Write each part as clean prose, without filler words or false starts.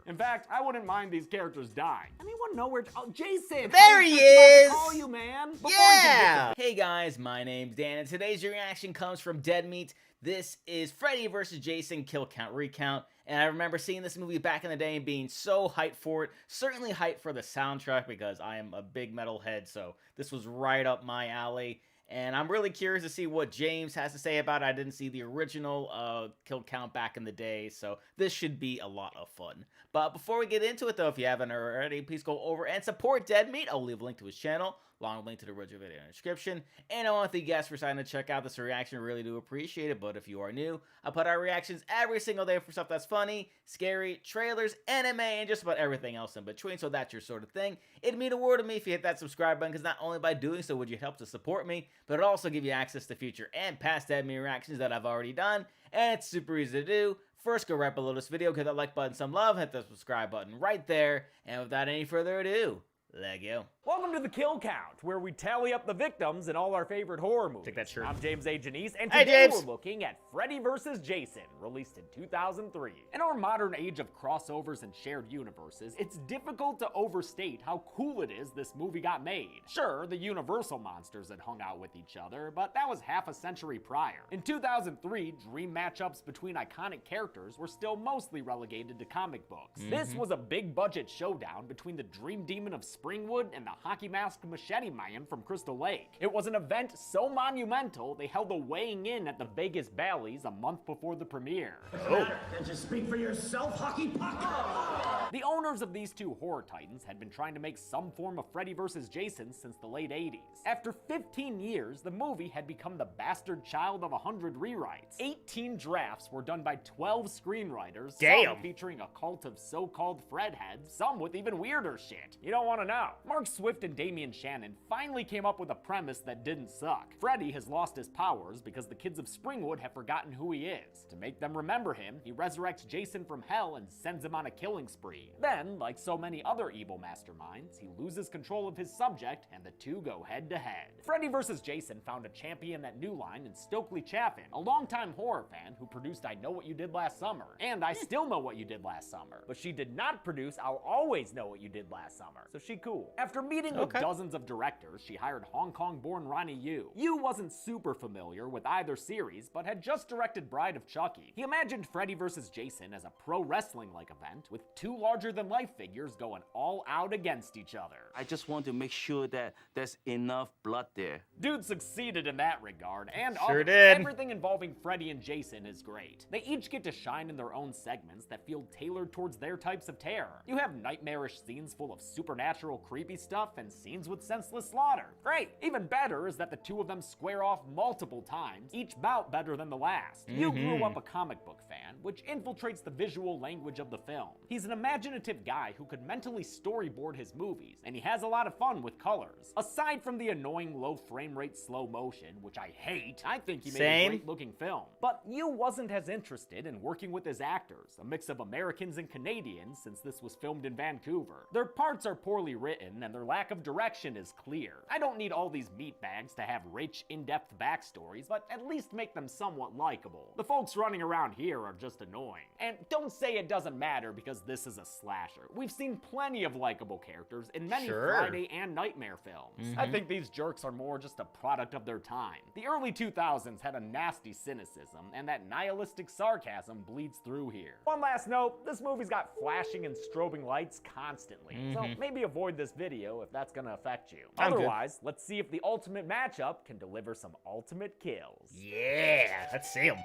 In fact, I wouldn't mind these characters dying. Anyone know where... Oh, Jason! There he is! Call you, man. Yeah! Hey guys, my name's Dan, and today's reaction comes from Dead Meat. This is Freddy vs. Jason Kill Count Recount, and I remember seeing this movie back in the day and being so hyped for it. Certainly hyped for the soundtrack because I am a big metal head, so this was right up my alley. And I'm really curious to see what James has to say about it. I didn't see the original Kill Count back in the day, so this should be a lot of fun. But before we get into it though, if you haven't already, please go over and support Dead Meat. I'll leave a link to his channel, along with a link to the original video in the description. And I want to thank you guys for deciding to check out this reaction. Really do appreciate it. But if you are new, I put out reactions every single day for stuff that's funny, scary, trailers, anime, and just about everything else in between. So that's your sort of thing. It'd mean a world to me if you hit that subscribe button, because not only by doing so would you help to support me, but it'll also give you access to future and past Dead Meat reactions that I've already done. And it's super easy to do. First, go right below this video, give that like button some love, hit the subscribe button right there, and without any further ado, let go. Welcome to the Kill Count, where we tally up the victims in all our favorite horror movies. Take that shirt. I'm James A. Janice, and Hey, today James. we're looking at Freddy vs. Jason, released in 2003. In our modern age of crossovers and shared universes, it's difficult to overstate how cool it is this movie got made. Sure, the Universal monsters had hung out with each other, but that was half a century prior. In 2003, dream matchups between iconic characters were still mostly relegated to comic books. This was a big-budget showdown between the Dream Demon of Springwood and the hockey-masked Machete Man from Crystal Lake. It was an event so monumental, they held a weighing in at the Vegas Bally's a month before the premiere. Can't you speak for yourself, hockey puck? The owners of these two horror titans had been trying to make some form of Freddy vs. Jason since the late 80s. After 15 years, the movie had become the bastard child of 100 rewrites. 18 drafts were done by 12 screenwriters, some featuring a cult of so-called Fred heads, some with even weirder shit. You don't want to know. Mark Swift and Damian Shannon finally came up with a premise that didn't suck. Freddy has lost his powers because the kids of Springwood have forgotten who he is. To make them remember him, he resurrects Jason from hell and sends him on a killing spree. Then, like so many other evil masterminds, he loses control of his subject and the two go head to head. Freddy vs. Jason found a champion at New Line in Stokely Chaffin, a longtime horror fan who produced I Know What You Did Last Summer, and I Still Know What You Did Last Summer, but she did not produce I'll Always Know What You Did Last Summer, so she cool. After meeting with dozens of directors, she hired Hong Kong-born Ronnie Yu. Yu wasn't super familiar with either series, but had just directed Bride of Chucky. He imagined Freddy vs. Jason as a pro wrestling-like event, with two larger-than-life figures going all out against each other. I just want to make sure that there's enough blood there. Dude succeeded in that regard, and Sure did. everything involving Freddy and Jason is great. They each get to shine in their own segments that feel tailored towards their types of terror. You have nightmarish scenes full of supernatural creepy stuff and scenes with senseless slaughter. Great! Even better is that the two of them square off multiple times, each bout better than the last. You grew up a comic book fan, which infiltrates the visual language of the film. He's an imaginative guy who could mentally storyboard his movies, and he has a lot of fun with colors. Aside from the annoying low frame rate slow motion, which I hate, I think he made a great looking film. But Yu wasn't as interested in working with his actors, a mix of Americans and Canadians since this was filmed in Vancouver. Their parts are poorly written, and their lack of direction is clear. I don't need all these meatbags to have rich, in-depth backstories, but at least make them somewhat likable. The folks running around here are just annoying. And don't say it doesn't matter because this is a slasher. We've seen plenty of likable characters in many Friday and Nightmare films. I think these jerks are more just a product of their time. The early 2000s had a nasty cynicism, and that nihilistic sarcasm bleeds through here. One last note, this movie's got flashing and strobing lights constantly, so maybe avoid this video if that's gonna affect you. Otherwise, let's see if the ultimate matchup can deliver some ultimate kills. Yeah, let's see him.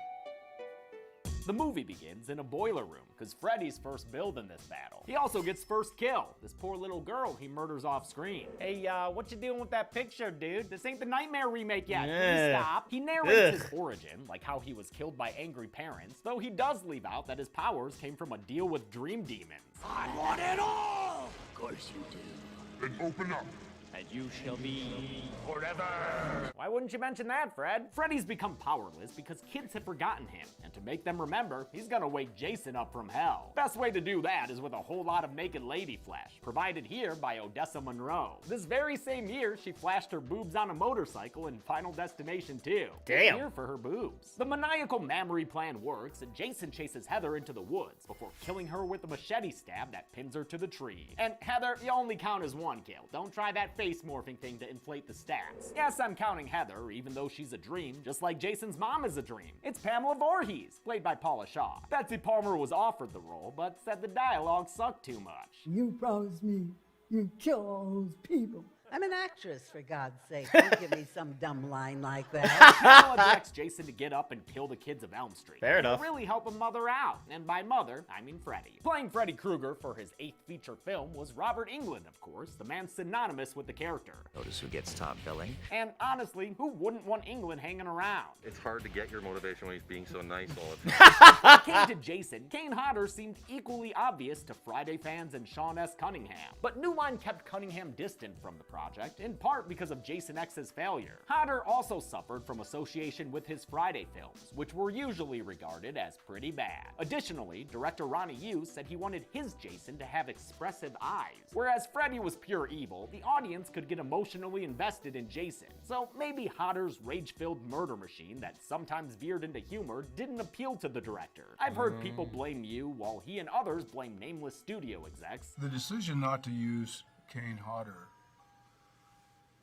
The movie begins in a boiler room, because Freddy's first build in this battle. He also gets first kill, this poor little girl he murders off screen. Hey, what you doing with that picture, dude? This ain't the Nightmare remake yet. Please stop. He narrates his origin, like how he was killed by angry parents, though he does leave out that his powers came from a deal with dream demons. I want it all! Of course you do. Then open up. and you shall be Forever. Why wouldn't you mention that, Fred? Freddy's become powerless because kids have forgotten him, and to make them remember, he's gonna wake Jason up from hell. Best way to do that is with a whole lot of naked lady flesh, provided here by Odessa Monroe. This very same year, she flashed her boobs on a motorcycle in Final Destination 2. Damn. Here for her boobs. The maniacal mammary plan works, and Jason chases Heather into the woods before killing her with a machete stab that pins her to the tree. And Heather, you only count as one kill. Don't try that face morphing thing to inflate the stats. Yes, I'm counting Heather, even though she's a dream, just like Jason's mom is a dream. It's Pamela Voorhees, played by Paula Shaw. Betsy Palmer was offered the role, but said the dialogue sucked too much. You promised me you'd kill all those people. I'm an actress, for God's sake. Don't give me some dumb line like that. Pamela directs Jason to get up and kill the kids of Elm Street. Fair enough. Really help a mother out. And by mother, I mean Freddy. Playing Freddy Krueger for his 8th feature film was Robert Englund, of course, the man synonymous with the character. Notice who gets top billing. And honestly, who wouldn't want Englund hanging around? It's hard to get your motivation when he's being so nice all the time. Came to Jason, Kane Hodder seemed equally obvious to Friday fans and Sean S. Cunningham. But New Line kept Cunningham distant from the project, in part because of Jason X's failure. Hodder also suffered from association with his Friday films, which were usually regarded as pretty bad. Additionally, director Ronnie Yu said he wanted his Jason to have expressive eyes. Whereas Freddy was pure evil, the audience could get emotionally invested in Jason. So maybe Hodder's rage-filled murder machine that sometimes veered into humor didn't appeal to the director. I've heard people blame Yu, while he and others blame nameless studio execs. The decision not to use Kane Hodder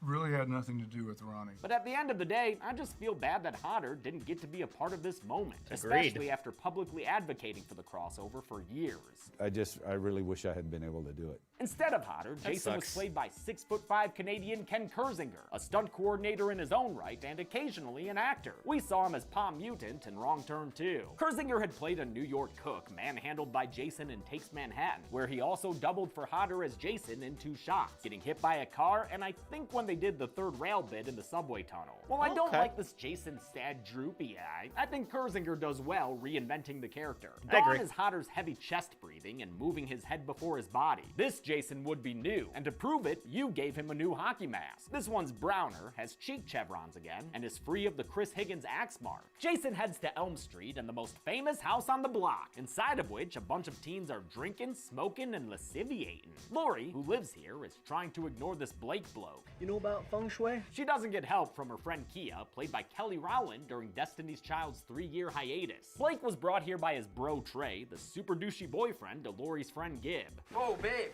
really had nothing to do with Ronnie. But at the end of the day, I just feel bad that Hodder didn't get to be a part of this moment, Agreed. especially after publicly advocating for the crossover for years. I really wish I had been able to do it. Instead of Hodder, Jason was sucks. played by 6'5" Canadian Ken Kersinger, a stunt coordinator in his own right and occasionally an actor. We saw him as Palm Mutant in Wrong Turn 2. Kersinger had played a New York cook manhandled by Jason in Takes Manhattan, where he also doubled for Hodder as Jason in 2 shots, getting hit by a car, and I think when they did the third rail bit in the subway tunnel. While I don't Okay. like this Jason sad droopy eye, I think Kersinger does well reinventing the character. I Gone agree. is Hodder's heavy chest breathing and moving his head before his body. This Jason would be new, and to prove it, you gave him a new hockey mask. This one's browner, has cheek chevrons again, and is free of the Chris Higgins axe mark. Jason heads to Elm Street and the most famous house on the block, inside of which a bunch of teens are drinking, smoking, and lasciviating. Lori, who lives here, is trying to ignore this Blake bloke. You know about feng shui? She doesn't get help from her friend Kia, played by Kelly Rowland during Destiny's Child's 3-year hiatus. Blake was brought here by his bro Trey, the super douchey boyfriend to Lori's friend Gib. Whoa, babe.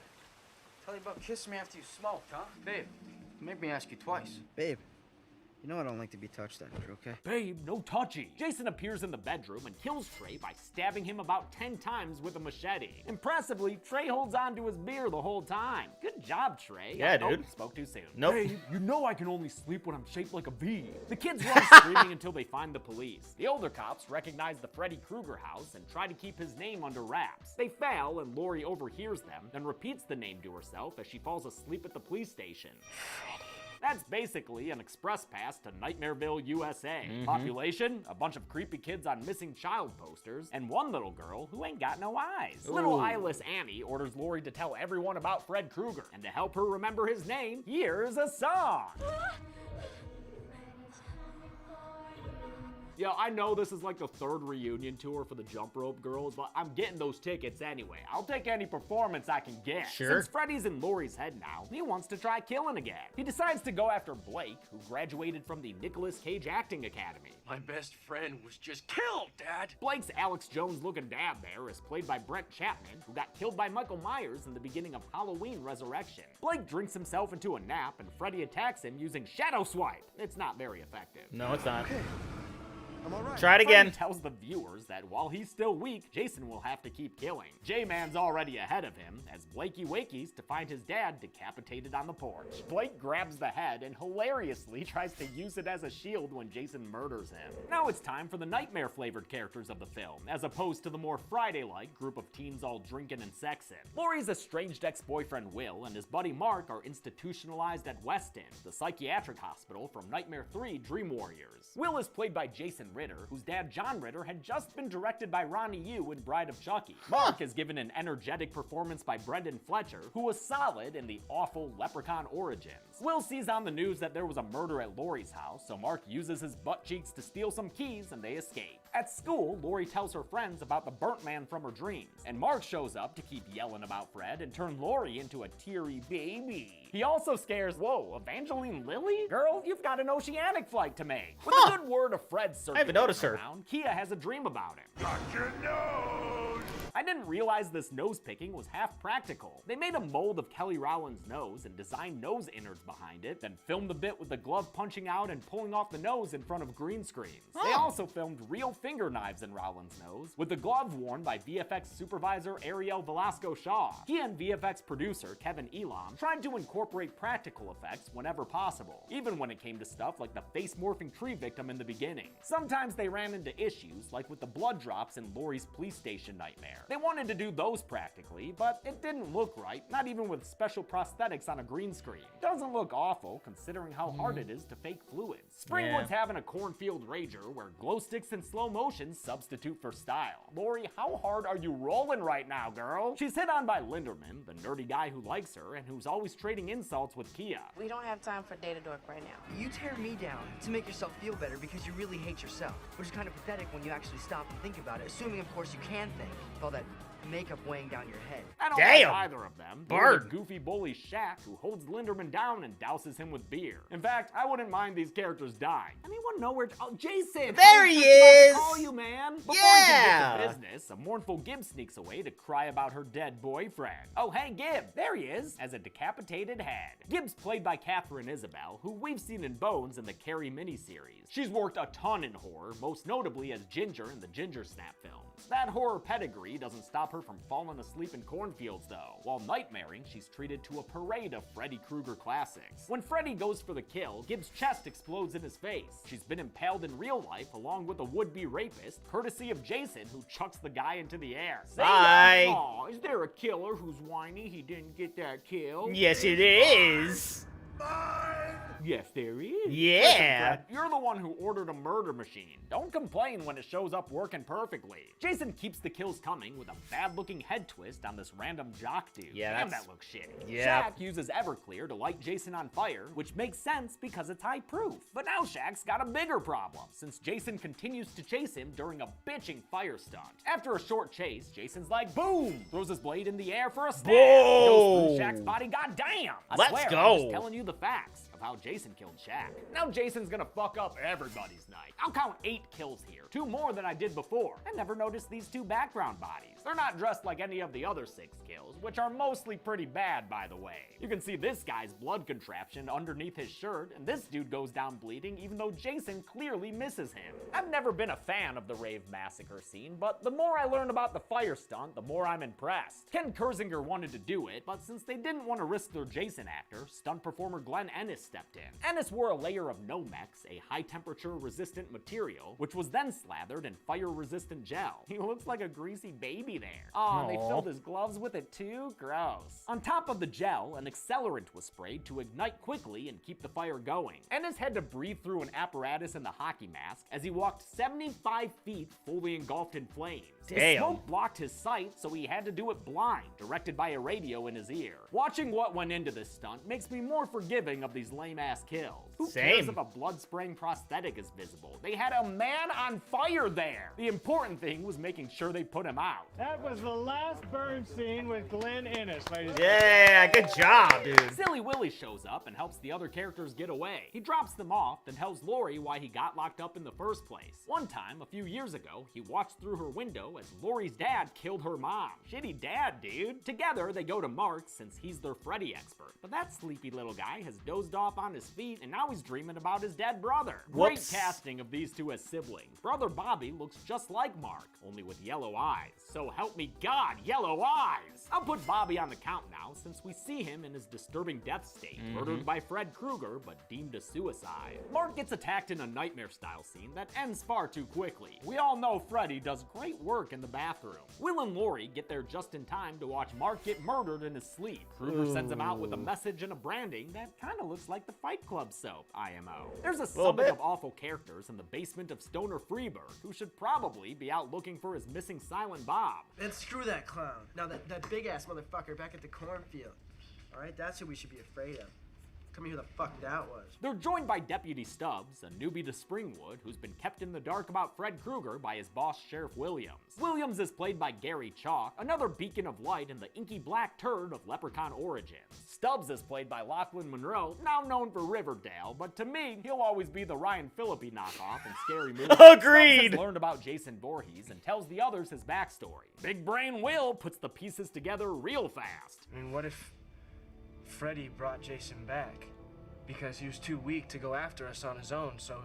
Tell you about kissing me after you smoked, huh? Babe, make me ask you twice. Babe, you know I don't like to be touched after, okay? Babe, no touchy. Jason appears in the bedroom and kills Trey by stabbing him about 10 times with a machete. Impressively, Trey holds on to his beer the whole time. Good job, Trey. Yeah, Oh, dude. spoke too soon. Nope. Babe, you know I can only sleep when I'm shaped like a V. The kids run screaming until they find the police. The older cops recognize the Freddy Krueger house and try to keep his name under wraps. They fail and Lori overhears them, then repeats the name to herself as she falls asleep at the police station. That's basically an express pass to Nightmareville, USA. Population, a bunch of creepy kids on missing child posters, and one little girl who ain't got no eyes. Little eyeless Annie orders Lori to tell everyone about Fred Krueger, and to help her remember his name, here's a song. Yeah, I know this is like the 3rd reunion tour for the Jump Rope Girls, but I'm getting those tickets anyway. I'll take any performance I can get. Sure. Since Freddy's in Lori's head now, he wants to try killing again. He decides to go after Blake, who graduated from the Nicolas Cage Acting Academy. My best friend was just killed, Dad. Blake's Alex Jones-looking dad there is played by Brent Chapman, who got killed by Michael Myers in the beginning of Halloween Resurrection. Blake drinks himself into a nap, and Freddy attacks him using Shadow Swipe. It's not very effective. No, it's not. I'm all right. Try it Freddy again. tells the viewers that while he's still weak, Jason will have to keep killing. J-Man's already ahead of him, as Blakey wakies to find his dad decapitated on the porch. Blake grabs the head and hilariously tries to use it as a shield when Jason murders him. Now it's time for the nightmare-flavored characters of the film, as opposed to the more Friday-like group of teens all drinking and sexing. Lori's estranged ex-boyfriend Will and his buddy Mark are institutionalized at West End, the psychiatric hospital from Nightmare 3 Dream Warriors. Will is played by Jason Ritter, whose dad John Ritter had just been directed by Ronnie Yu in Bride of Chucky. Mark is given an energetic performance by Brendan Fletcher, who was solid in the awful Leprechaun Origins. Will sees on the news that there was a murder at Laurie's house, so Mark uses his butt cheeks to steal some keys and they escape. At school, Laurie tells her friends about the burnt man from her dreams, and Mark shows up to keep yelling about Fred and turn Laurie into a teary baby. He also scares, whoa, Evangeline Lilly? Girl, you've got an oceanic flight to make. With a good word of Fred circulating around, Kia has a dream about him. Got your nose! I didn't realize this nose picking was half practical. They made a mold of Kelly Rowland's nose and designed nose innards behind it, then filmed the bit with the glove punching out and pulling off the nose in front of green screens. They also filmed real finger knives in Rowland's nose, with the glove worn by VFX supervisor Ariel Velasco Shaw. He and VFX producer Kevin Elam tried to incorporate practical effects whenever possible, even when it came to stuff like the face-morphing tree victim in the beginning. Sometimes they ran into issues, like with the blood drops in Laurie's police station nightmare. They wanted to do those practically, but it didn't look right, not even with special prosthetics on a green screen. Doesn't look awful, considering how hard it is to fake fluids. Springwood's having a Cornfield rager where glow sticks and slow motion substitute for style. Laurie, how hard are you rolling right now, girl? She's hit on by Linderman, the nerdy guy who likes her and who's always trading insults with Kia. We don't have time for data dork right now. You tear me down to make yourself feel better because you really hate yourself, which is kind of pathetic when you actually stop and think about it, assuming of course you can think, with all that makeup weighing down your head. I don't like either of them. Or the goofy bully Shaq who holds Linderman down and douses him with beer. In fact, I wouldn't mind these characters dying. Anyone know where? Oh, Jason! There he is! Call you, man. Before he can get to business, a mournful Gib sneaks away to cry about her dead boyfriend. Oh, hey, Gib! There he is, as a decapitated head. Gib's played by Catherine Isabel, who we've seen in Bones in the Carrie miniseries. She's worked a ton in horror, most notably as Ginger in the Ginger Snap films. That horror pedigree doesn't stop her from falling asleep in cornfields, though. While nightmaring, she's treated to a parade of Freddy Krueger classics. When Freddy goes for the kill, Gib's chest explodes in his face. She's been impaled in real life, along with a would-be rapist, courtesy of Jason, who chucks the guy into the air. Bye! Aw, is there a killer who's whiny he didn't get that kill? Yes, it is! Yes, there is. Yeah. Listen, Fred, you're the one who ordered a murder machine. Don't complain when it shows up working perfectly. Jason keeps the kills coming with a bad-looking head twist on this random jock dude. Yeah, damn, that looks shitty. Yeah. Shaq uses Everclear to light Jason on fire, which makes sense because it's high proof. But now Shaq's got a bigger problem, since Jason continues to chase him during a bitching fire stunt. After a short chase, Jason's like, boom! Throws his blade in the air for a stab. Goes through Shaq's body, goddamn! I swear, I'm just telling you the facts of how Jason killed Shaq. Now Jason's gonna fuck up everybody's night. I'll count 8 kills here, 2 more than I did before. I never noticed these 2 background bodies. They're not dressed like any of the other 6 kills, which are mostly pretty bad, by the way. You can see this guy's blood contraption underneath his shirt, and this dude goes down bleeding even though Jason clearly misses him. I've never been a fan of the rave massacre scene, but the more I learn about the fire stunt, the more I'm impressed. Ken Kersinger wanted to do it, but since they didn't want to risk their Jason actor, stunt performer Glenn Ennis stepped in. Ennis wore a layer of Nomex, a high-temperature resistant material, which was then slathered in fire-resistant gel. He looks like a greasy baby there. Oh, and they filled his gloves with it too? Gross. On top of the gel, an accelerant was sprayed to ignite quickly and keep the fire going. Ennis had to breathe through an apparatus in the hockey mask as he walked 75 feet fully engulfed in flames. Damn. His smoke blocked his sight, so he had to do it blind, directed by a radio in his ear. Watching what went into this stunt makes me more forgiving of these lame-ass kills. Who cares if a blood-spraying prosthetic is visible? They had a man on fire there! The important thing was making sure they put him out. That was the last burn scene with Glenn Ennis, ladies and Yeah, good job, dude. Silly Willy shows up and helps the other characters get away. He drops them off, then tells Laurie why he got locked up in the first place. One time, a few years ago, he watched through her window as Laurie's dad killed her mom. Shitty dad, dude. Together, they go to Mark since he's their Freddy expert. But that sleepy little guy has dozed off on his feet and now he's dreaming about his dead brother. Great casting of these two as siblings. Brother Bobby looks just like Mark, only with yellow eyes. So help me God, yellow eyes! I'll put Bobby on the count now since we see him in his disturbing death state, murdered by Fred Krueger but deemed a suicide. Mark gets attacked in a nightmare-style scene that ends far too quickly. We all know Freddy does great work in the bathroom. Will and Laurie get there just in time to watch Mark get murdered in his sleep. Krueger sends him out with a message and a branding that kinda looks like like the Fight Club soap, IMO. There's a summit of awful characters in the basement of Stoner Freeberg, who should probably be out looking for his missing Silent Bob. And screw that clown. Now that big-ass motherfucker back at the cornfield. All right, that's who we should be afraid of. Tell me who the fuck that was. They're joined by Deputy Stubbs, a newbie to Springwood, who's been kept in the dark about Fred Krueger by his boss, Sheriff Williams. Williams is played by Gary Chalk, another beacon of light in the inky black turd of Leprechaun origins. Stubbs is played by Lachlan Monroe, now known for Riverdale, but to me, he'll always be the Ryan Phillippe knockoff in Scary Movie. Agreed! Stubbs has learned about Jason Voorhees and tells the others his backstory. Big Brain Will puts the pieces together real fast. I mean, what if Freddy brought Jason back? Because he was too weak to go after us on his own, so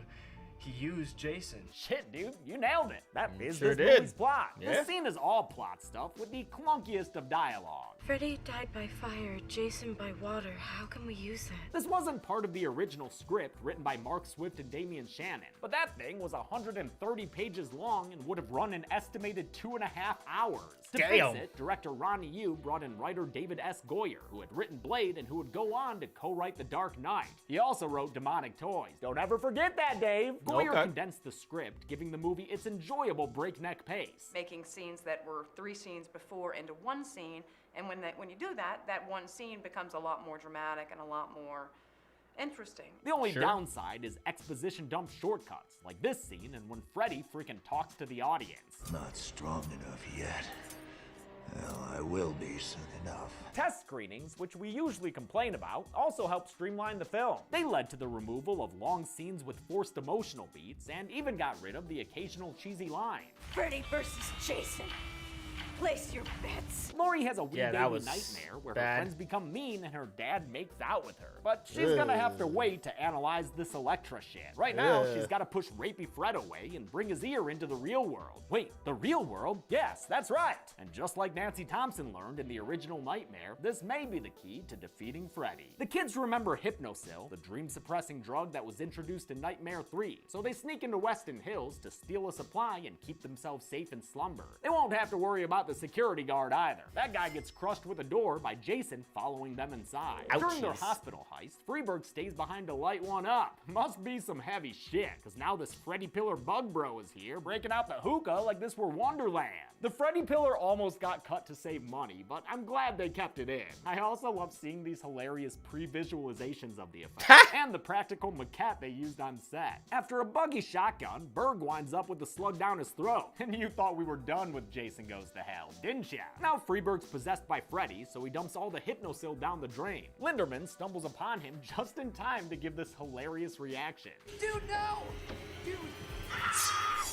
he used Jason. Shit, dude, you nailed it. That is Sure this did. movie's plot. Yeah. This scene is all plot stuff with the clunkiest of dialogue. Freddy died by fire, Jason by water. How can we use that? This wasn't part of the original script written by Mark Swift and Damian Shannon, but that thing was 130 pages long and would have run an estimated 2.5 hours. To Damn. fix it, director Ronnie Yu brought in writer David S. Goyer, who had written Blade and who would go on to co-write The Dark Knight. He also wrote Demonic Toys. Don't ever forget that, Dave! Goyer condensed the script, giving the movie its enjoyable breakneck pace. Making scenes that were 3 scenes before into one scene, and when you do that, that one scene becomes a lot more dramatic and a lot more interesting. The only downside is exposition dump shortcuts, like this scene and when Freddy freaking talks to the audience. Not strong enough yet. Well, I will be soon enough. Test screenings, which we usually complain about, also help streamline the film. They led to the removal of long scenes with forced emotional beats and even got rid of the occasional cheesy line. Freddy versus Jason. Place your bets. Lori has a wee that baby was nightmare where bad. her friends become mean and her dad makes out with her. But she's gonna have to wait to analyze this Electra shit. Right now, she's gotta push rapey Fred away and bring his ear into the real world. Wait, the real world? Yes, that's right. And just like Nancy Thompson learned in the original Nightmare, this may be the key to defeating Freddy. The kids remember Hypnosil, the dream-suppressing drug that was introduced in Nightmare 3, so they sneak into Weston Hills to steal a supply and keep themselves safe in slumber. They won't have to worry about the security guard either. That guy gets crushed with a door by Jason following them inside. During their hospital heist, Freeberg stays behind to light one up. Must be some heavy shit, cause now this Freddy Pillar bug bro is here, breaking out the hookah like this were Wonderland. The Freddy Pillar almost got cut to save money, but I'm glad they kept it in. I also love seeing these hilarious pre-visualizations of the effect, and the practical maquette they used on set. After a buggy shotgun, Berg winds up with the slug down his throat, and you thought we were done with Jason Goes to Hell, didn't ya? Now Freeberg's possessed by Freddy, so he dumps all the Hypnosil down the drain. Linderman stumbles upon him just in time to give this hilarious reaction. Dude, no! Dude!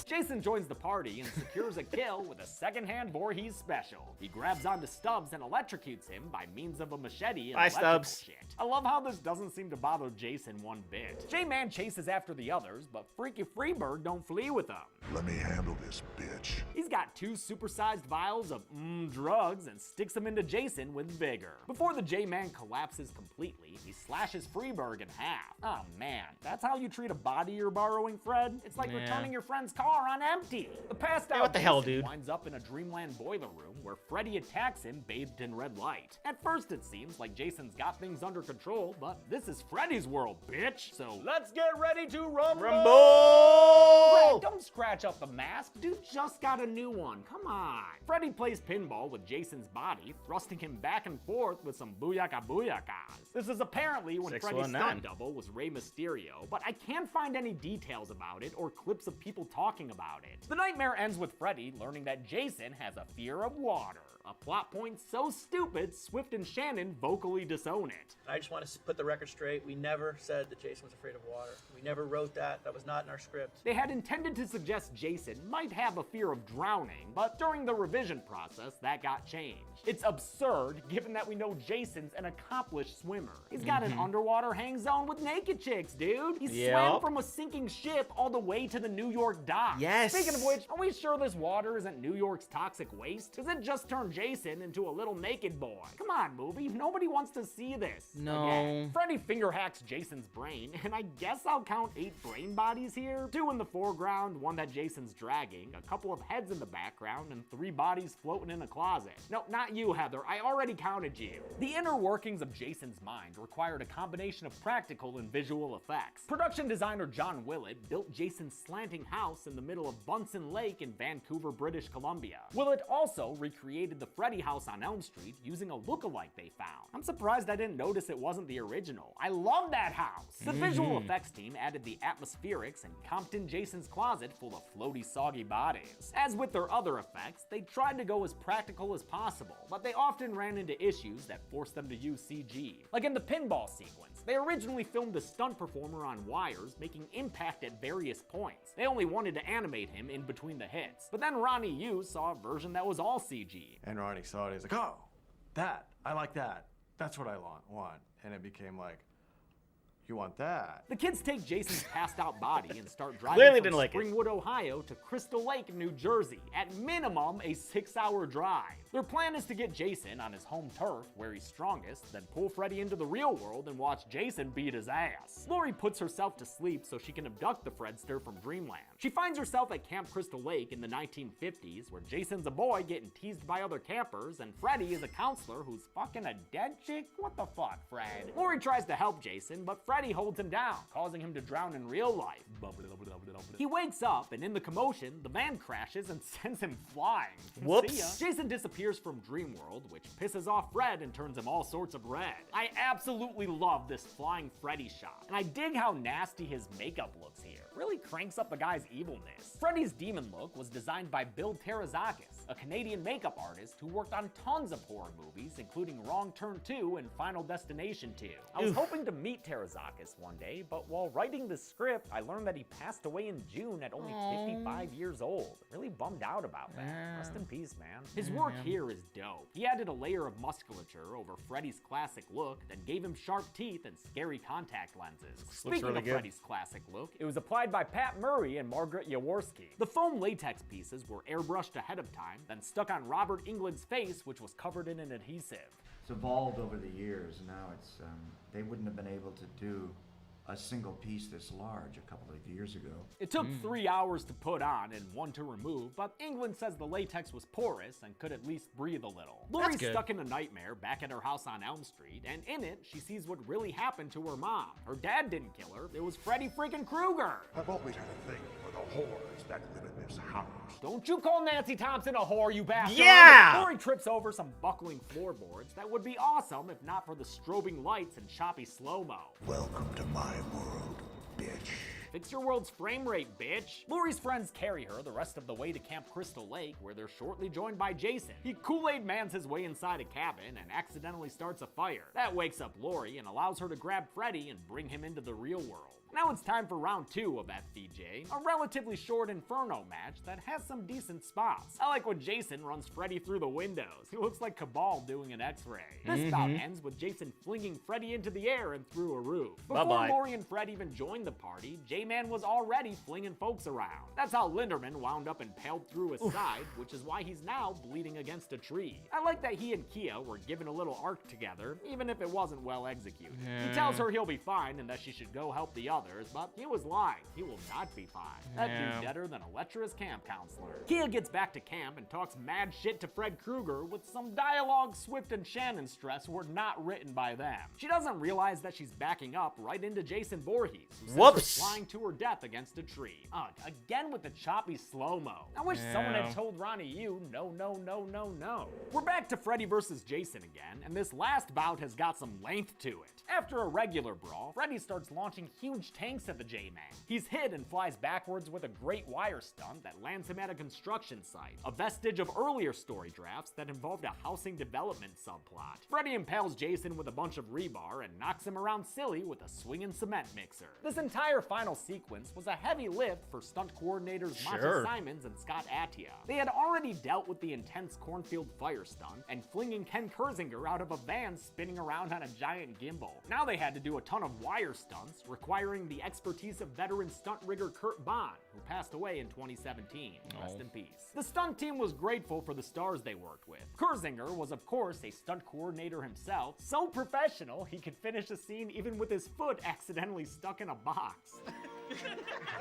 Jason joins the party and secures a kill with a second-hand Voorhees special. He grabs onto Stubbs and electrocutes him by means of a machete and electrical shit. I love how this doesn't seem to bother Jason one bit. J-Man chases after the others, but Freaky Freeberg don't flee with them. Let me handle this, bitch. He's got 2 supersized vials of drugs and sticks them into Jason with vigor. Before the J-Man collapses completely, he slashes Freeberg in half. Oh man, that's how you treat a body you're borrowing, Fred? It's like returning your friend's car on empty. The passed out what the hell, Jason dude? winds up in a dreamland boiler room where Freddy attacks him bathed in red light. At first it seems like Jason's got things under control, but this is Freddy's world, bitch. So let's get ready to rumble! Fred, don't scratch up the mask. Dude just got a new one. Come on. Freddy plays pinball with Jason's body, thrusting him back and forth with some booyaka booyakas. This is apparently when Freddy's stunt double was Rey Mysterio, but I can't find any details about it or clips of people talking about it. The nightmare ends with Freddy learning that Jason has a fear of water. A plot point so stupid, Swift and Shannon vocally disown it. I just want to put the record straight. We never said that Jason was afraid of water. We never wrote that. That was not in our script. They had intended to suggest Jason might have a fear of drowning, but during the revision process, that got changed. It's absurd, given that we know Jason's an accomplished swimmer. He's got an underwater hang zone with naked chicks, dude. He swam from a sinking ship all the way to the New York docks. Yes. Speaking of which, are we sure this water isn't New York's toxic waste? Does it just turn Jason into a little naked boy. Come on, movie, nobody wants to see this. No. Again. Freddy finger hacks Jason's brain, and I guess I'll count 8 brain bodies here. 2 in the foreground, 1 that Jason's dragging, a couple of heads in the background, and 3 bodies floating in a closet. No, not you, Heather, I already counted you. The inner workings of Jason's mind required a combination of practical and visual effects. Production designer John Willett built Jason's slanting house in the middle of Bunsen Lake in Vancouver, British Columbia. Willett also recreated the Freddy house on Elm Street using a lookalike they found. I'm surprised I didn't notice it wasn't the original. I love that house! The visual effects team added the atmospherics and comped in Jason's closet full of floaty, soggy bodies. As with their other effects, they tried to go as practical as possible, but they often ran into issues that forced them to use CG. Like in the pinball sequence, they originally filmed a stunt performer on wires making impact at various points. They only wanted to animate him in between the hits. But then Ronnie Yu saw a version that was all CG. And Ronnie saw it, he's like, oh, that, I like that. That's what I want. And it became like, you want that? The kids take Jason's passed out body and start driving Clearly from didn't like it. Springwood, Ohio to Crystal Lake, New Jersey, at minimum a 6-hour drive. Their plan is to get Jason on his home turf, where he's strongest, then pull Freddy into the real world and watch Jason beat his ass. Laurie puts herself to sleep so she can abduct the Fredster from Dreamland. She finds herself at Camp Crystal Lake in the 1950s, where Jason's a boy getting teased by other campers, and Freddy is a counselor who's fucking a dead chick? What the fuck, Fred? Laurie tries to help Jason, but Freddy holds him down, causing him to drown in real life. He wakes up, and in the commotion, the van crashes and sends him flying. Whoops. See ya. Jason disappears from Dreamworld, which pisses off Fred and turns him all sorts of red. I absolutely love this flying Freddy shot, and I dig how nasty his makeup looks here. Really cranks up the guy's evilness. Freddy's demon look was designed by Bill Terazakis, a Canadian makeup artist who worked on tons of horror movies, including Wrong Turn 2 and Final Destination 2. I was hoping to meet Terazakis one day, but while writing the script, I learned that he passed away in June at only 55 years old. Really bummed out about that. Rest in peace, man. His work here is dope. He added a layer of musculature over Freddy's classic look, then gave him sharp teeth and scary contact lenses. Speaking really of good. Freddy's classic look, it was applied by Pat Murray and Margaret Jaworski. The foam latex pieces were airbrushed ahead of time, then stuck on Robert Englund's face, which was covered in an adhesive. It's evolved over the years. Now it's, they wouldn't have been able to do a single piece this large a couple of years ago. It took 3 hours to put on and 1 to remove, but Englund says the latex was porous and could at least breathe a little. Laurie's good. stuck in a nightmare back at her house on Elm Street, and in it, she sees what really happened to her mom. Her dad didn't kill her, it was Freddy freaking Krueger. I've always had a thing for the whores that live in this house. Don't you call Nancy Thompson a whore, you bastard! Yeah! Laurie trips over some buckling floorboards that would be awesome if not for the strobing lights and choppy slow-mo. Welcome to my world, bitch. Fix your world's frame rate, bitch. Laurie's friends carry her the rest of the way to Camp Crystal Lake, where they're shortly joined by Jason. He Kool-Aid mans his way inside a cabin and accidentally starts a fire. That wakes up Laurie and allows her to grab Freddy and bring him into the real world. Now it's time for round 2 of FVJ, a relatively short Inferno match that has some decent spots. I like when Jason runs Freddy through the windows. He looks like Cabal doing an X-ray. This bout ends with Jason flinging Freddy into the air and through a roof. Before Laurie and Fred even joined the party, J-Man was already flinging folks around. That's how Linderman wound up impaled through his side, which is why he's now bleeding against a tree. I like that he and Kia were given a little arc together, even if it wasn't well executed. He tells her he'll be fine and that she should go help the others, but he was lying. He will not be fine. That dude's deader than a lecherous camp counselor. Kia gets back to camp and talks mad shit to Fred Krueger with some dialogue Swift and Shannon stress were not written by them. She doesn't realize that she's backing up right into Jason Voorhees, who sends her flying to her death against a tree. Again with the choppy slow-mo. I wish someone had told Ronnie Yu no. We're back to Freddy versus Jason again, and this last bout has got some length to it. After a regular brawl, Freddy starts launching huge tanks at the J-Man. He's hit and flies backwards with a great wire stunt that lands him at a construction site, a vestige of earlier story drafts that involved a housing development subplot. Freddy impales Jason with a bunch of rebar and knocks him around silly with a swinging cement mixer. This entire final sequence was a heavy lift for stunt coordinators Monty Sure. Simons and Scott Attia. They had already dealt with the intense Cornfield fire stunt and flinging Ken Kersinger out of a van spinning around on a giant gimbal. Now they had to do a ton of wire stunts, requiring the expertise of veteran stunt rigger Kurt Bond, who passed away in 2017. Rest in peace. The stunt team was grateful for the stars they worked with. Kersinger was of course a stunt coordinator himself, so professional he could finish a scene even with his foot accidentally stuck in a box.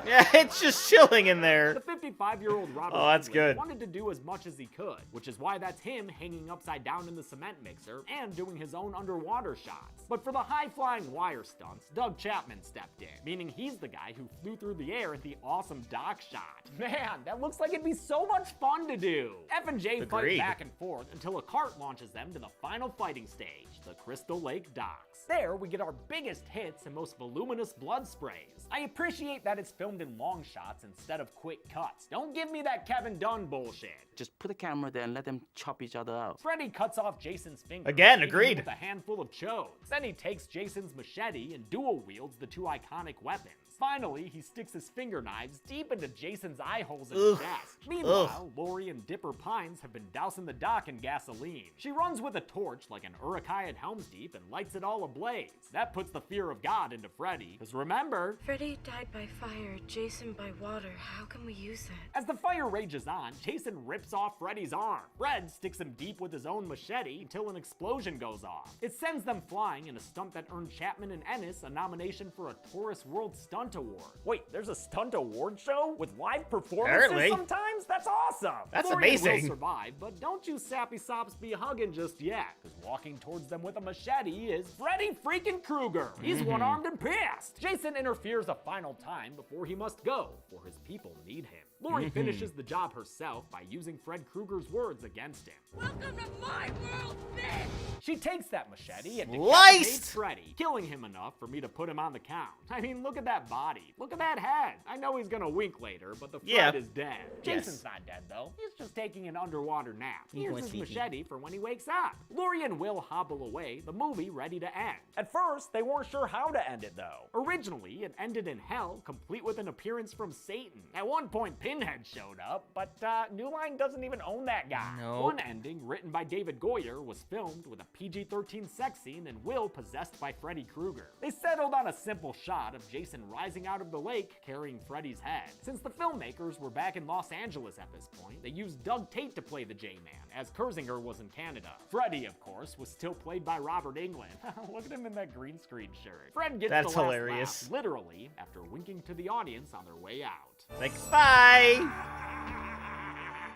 Yeah, it's just chilling in there. The 55-year-old Robert Oh, that's Englund good. wanted to do as much as he could, which is why that's him hanging upside down in the cement mixer and doing his own underwater shots. But for the high-flying wire stunts, Doug Chapman stepped in, meaning he's the guy who flew through the air at the awesome dock shot. Man, that looks like it'd be so much fun to do. F&J fight Agreed. back and forth until a cart launches them to the final fighting stage, the Crystal Lake docks. There, we get our biggest hits and most voluminous blood sprays. I appreciate that it's filmed in long shots instead of quick cuts. Don't give me that Kevin Dunn bullshit. Just put a camera there and let them chop each other out. Freddy cuts off Jason's finger. Again, leaving him agreed. With a handful of chos. Then he takes Jason's machete and dual wields the two iconic weapons. Finally, he sticks his finger knives deep into Jason's eye holes in his chest. Meanwhile, Lori and Dipper Pines have been dousing the dock in gasoline. She runs with a torch like an Urukai at Helm's Deep and lights it all ablaze. That puts the fear of God into Freddy, because remember, Freddy died by fire, Jason by water. How can we use that? as the fire rages on, Jason rips off Freddy's arm. Fred sticks him deep with his own machete until an explosion goes off. It sends them flying in a stunt that earned Chapman and Ennis a nomination for a Taurus World Stunt Award. Wait, there's a stunt award show with live performances Apparently. sometimes? That's awesome! That's Lori will amazing. survive, but don't you sappy sops be hugging just yet, because walking towards them with a machete is Freddy freaking Krueger. He's one-armed and pissed. Jason interferes a final time before he must go, for his people need him. Lori finishes the job herself by using Fred Krueger's words against him. Welcome to my world, bitch! She takes that machete and Sliced! decapitates Freddy, killing him enough for me to put him on the count. I mean, look at that body. Look at that head. I know he's gonna wink later, but the Fred Yeah. is dead. Yes. Jason's not dead, though. He's just taking an underwater nap. He's Here's going his sleepy. machete for when he wakes up. Lori and Will hobble away, the movie ready to end. At first, they weren't sure how to end it, though. Originally, it ended in hell, complete with an appearance from Satan. At one point, Pinhead showed up, but New Line doesn't even own that guy. Nope. One ending, written by David Goyer, was filmed with a PG-13 sex scene and Will possessed by Freddy Krueger. They settled on a simple shot of Jason rising out of the lake carrying Freddy's head. Since the filmmakers were back in Los Angeles at this point, they used Doug Tate to play the J-Man, as Kersinger was in Canada. Freddy, of course, was still played by Robert Englund. Look at him in that green screen shirt. Fred gets That's the last hilarious. laugh, literally, after winking to the audience on their way out. Like, bye!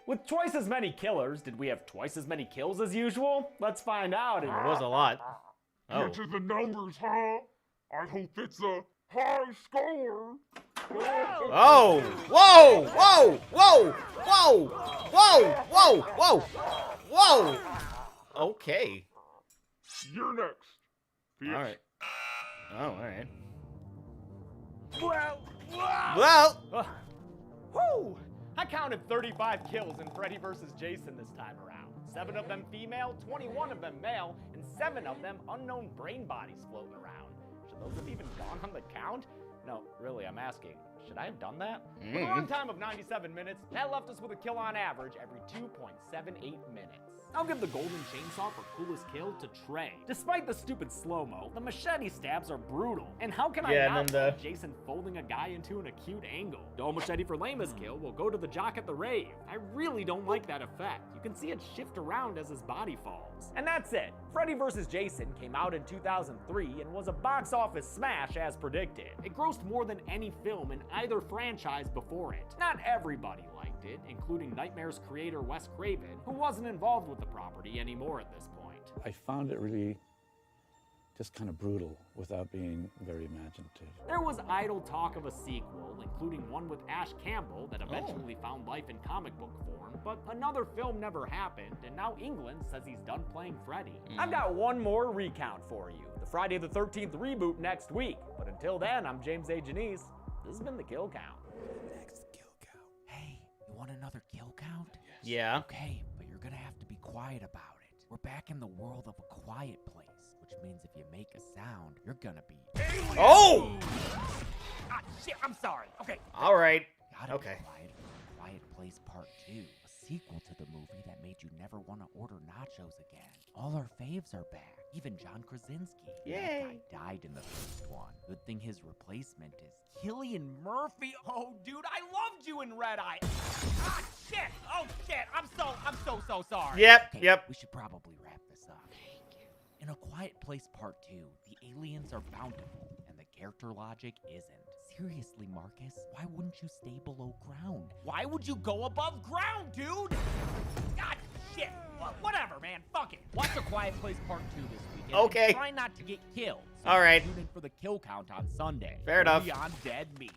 With twice as many killers, did we have twice as many kills as usual? Let's find out. It was a lot. Oh. Which is the numbers, huh? I hope it's a high score. Oh! Whoa! Whoa! Whoa! Whoa! Whoa! Whoa! Whoa! Whoa! Okay. You're next. Bitch. All right. Oh, all right. Well, Well, whew! I counted 35 kills in Freddy vs. Jason this time around. 7 of them female, 21 of them male, and 7 of them unknown brain bodies floating around. Should those have even gone on the count? No, really, I'm asking. Should I have done that? With a runtime of 97 minutes, that left us with a kill on average every 2.78 minutes. I'll give the golden chainsaw for coolest kill to Trey. Despite the stupid slow-mo, the machete stabs are brutal. And how can I Yeah, not and then love Jason folding a guy into an acute angle? Dull machete for lamest kill will go to the jock at the rave. I really don't like that effect. You can see it shift around as his body falls. And that's it. Freddy vs. Jason came out in 2003 and was a box office smash as predicted. It grossed more than any film in either franchise before it. Not everybody liked it, including Nightmare's creator Wes Craven, who wasn't involved with the property anymore at this point. I found it really just kind of brutal without being very imaginative. There was idle talk of a sequel, including one with Ash Campbell that eventually found life in comic book form, but another film never happened, and now England says he's done playing Freddy. I've got one more recount for you, the Friday the 13th reboot next week, but until then, I'm James A. Janice. This has been The Kill Count. Next kill count. Hey, you want another kill count? yeah. Okay, but you're gonna have to be quiet about it. We're back in the world of A Quiet Place, which means if you make a sound, you're gonna be. Oh! Ah, shit, I'm sorry. Okay. All right. Gotta Okay. be quiet for Quiet Place Part 2, a sequel to the movie that made you never want to order nachos again. All our faves are back, even John Krasinski. Yay. That guy died in the first one. Good thing his replacement is Cillian Murphy. Oh, dude, I loved you in Red Eye. Ah, shit. Oh, shit. I'm so sorry. Yep, Okay, yep. We should probably wrap this up. In A Quiet Place Part 2, the aliens are bountiful, and the character logic isn't. Seriously, Marcus, why wouldn't you stay below ground? Why would you go above ground, dude? God, shit. Whatever, man. Fuck it. Watch A Quiet Place Part 2 this weekend. Okay. And try not to get killed. So All right. Tune in for the kill count on Sunday. Fair enough. Only on Dead Meat.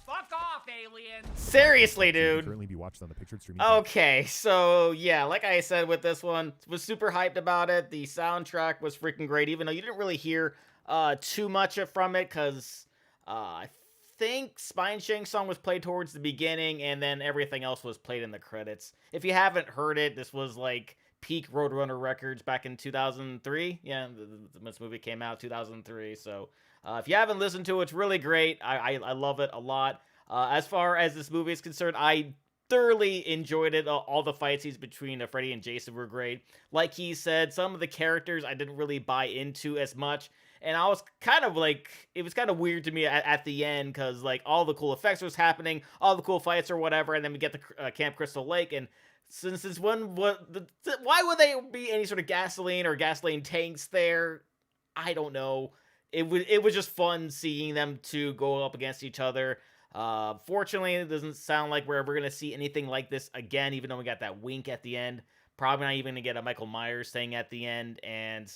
Fuck off, aliens. Seriously, dude. Currently be watched on the pictured streaming. Okay, so yeah, like I said with this one, was super hyped about it. The soundtrack was freaking great, even though you didn't really hear too much from it, because I think Spine Shank's song was played towards the beginning, and then everything else was played in the credits. If you haven't heard it, this was like peak Roadrunner Records back in 2003. Yeah, this movie came out 2003, so if you haven't listened to it, it's really great. I love it a lot. As far as this movie is concerned, I thoroughly enjoyed it. All the fight scenes between Freddy and Jason were great. Like he said, some of the characters I didn't really buy into as much. And I was kind of like, it was kind of weird to me at the end, because like all the cool effects was happening, all the cool fights or whatever, and then we get to Camp Crystal Lake, and since when, why would there be any sort of gasoline or gasoline tanks there? I don't know. It was just fun seeing them two go up against each other. Fortunately, it doesn't sound like we're ever going to see anything like this again, even though we got that wink at the end. Probably not even going to get a Michael Myers thing at the end. And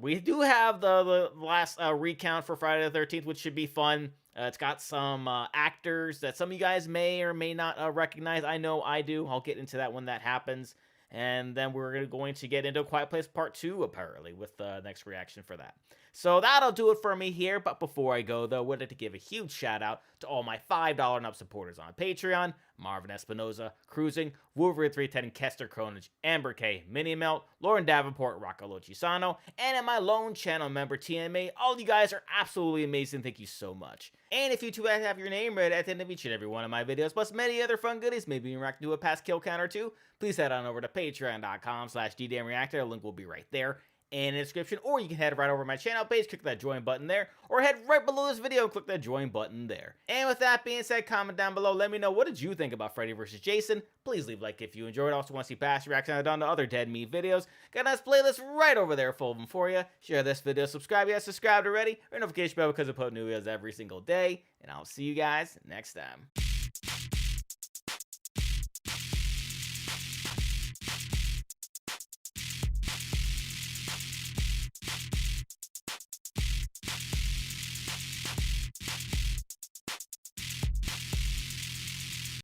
we do have the last recount for Friday the 13th, which should be fun. It's got some actors that some of you guys may or may not recognize. I know I do. I'll get into that when that happens. And then we're going to get into Quiet Place Part 2, apparently, with the next reaction for that. So that'll do it for me here. But before I go, though, I wanted to give a huge shout out to all my $5 and up supporters on Patreon: Marvin Espinoza, Cruising, Wolverine 310, Kester Kronich, Amber K, Minnie Melt, Lauren Davenport, Rocco Chisano, and my lone channel member, TMA. All you guys are absolutely amazing. Thank you so much. And if you two have your name read at the end of each and every one of my videos, plus many other fun goodies, maybe you react to a past kill count or two, please head on over to patreon.com/ddamreactor. A link will be right there in the description, or you can head right over to my channel page, click that join button there, or head right below this video and click that join button there. And with that being said, comment down below, let me know, what did you think about Freddy vs. Jason? Please leave a like if you enjoyed. Also want to see past reactions I've done to other Dead Meat videos. Got a nice playlist right over there full of them for you. Share this video, subscribe if you haven't subscribed already, or notification bell because I put new videos every single day, and I'll see you guys next time.